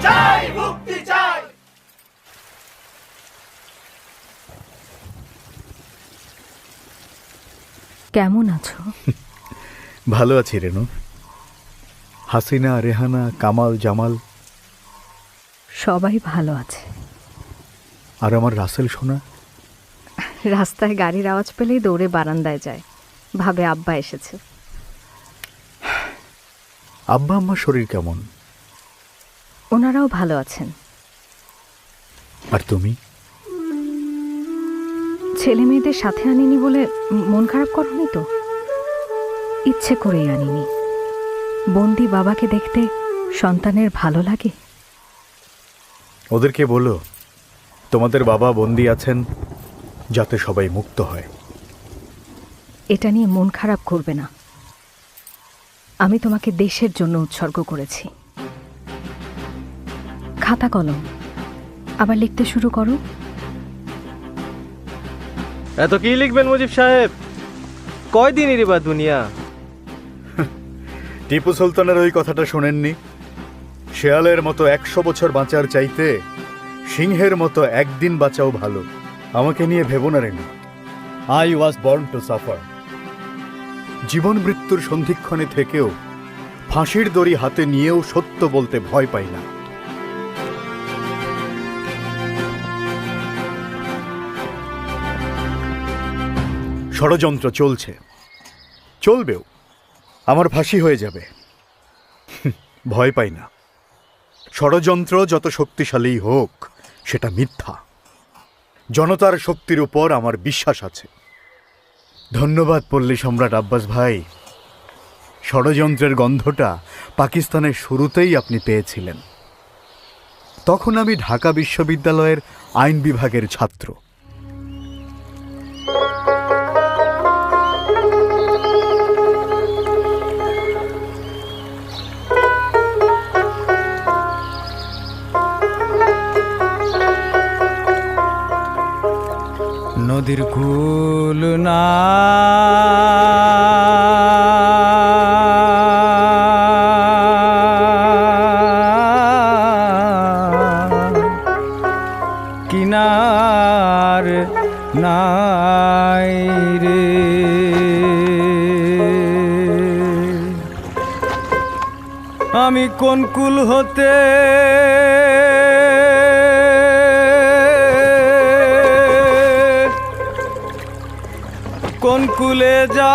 চাই, মুক্তি চাই। কেমন আছো? ভালো আছি রেনু। হাসিনা, রেহানা, কামাল, জামাল সবাই ভালো আছে। আর আমার রাসেল সোনা? রাস্তায় গাড়ির আওয়াজ পেলেই দৌড়ে বারান্দায় যায়, ভাবে আব্বা এসেছে। আব্বা আম্মার শরীর কেমন? ওনারাও ভালো আছেন। আর তুমি? ছেলে মেয়েদের সাথে আনিনি বলে মন খারাপ করনি তো? ইচ্ছে করেই আনিনি। বন্দি বাবাকে দেখতে সন্তানের ভালো লাগে। ওদেরকে বলো তোমাদের বাবা বন্দি আছেন যাতে সবাই মুক্ত হয়। এটা নিয়ে মন খারাপ করবে না। আমি তোমাকে দেশের জন্য উৎসর্গ করেছি। খাতা কলম আবার লিখতে শুরু করো। এত কি লিখবেন মুজিব সাহেব? কয়দিনই বা দুনিয়া। টিপু সুলতানের ওই কথাটা শোনেননি? শেয়ালের মতো 100 বছর বাঁচার চাইতে সিংহের মতো একদিন বাঁচাও ভালো। আমাকে নিয়ে ভেবো না Renu. I was born to suffer. জীবন মৃত্যুর সন্ধিক্ষণে থেকেও ফাঁসির দড়ি হাতে নিয়েও সত্য বলতে ভয় পাই না। ষড়যন্ত্র চলছে, চলবেও। আমার ফাঁসি হয়ে যাবে, ভয় পাই না। ষড়যন্ত্র যত শক্তিশালী হোক সেটা মিথ্যা। জনতার শক্তির উপর আমার বিশ্বাস আছে। ধন্যবাদ পল্লী সম্রাট আব্বাস ভাই। ষড়যন্ত্রের গন্ধটা পাকিস্তানের শুরুতেই আপনি পেয়েছিলেন। তখন আমি ঢাকা বিশ্ববিদ্যালয়ের আইন বিভাগের ছাত্র। নদীর কুল না কিনার নাই রে, আমি কোন কুল হতে কোন কুলে যা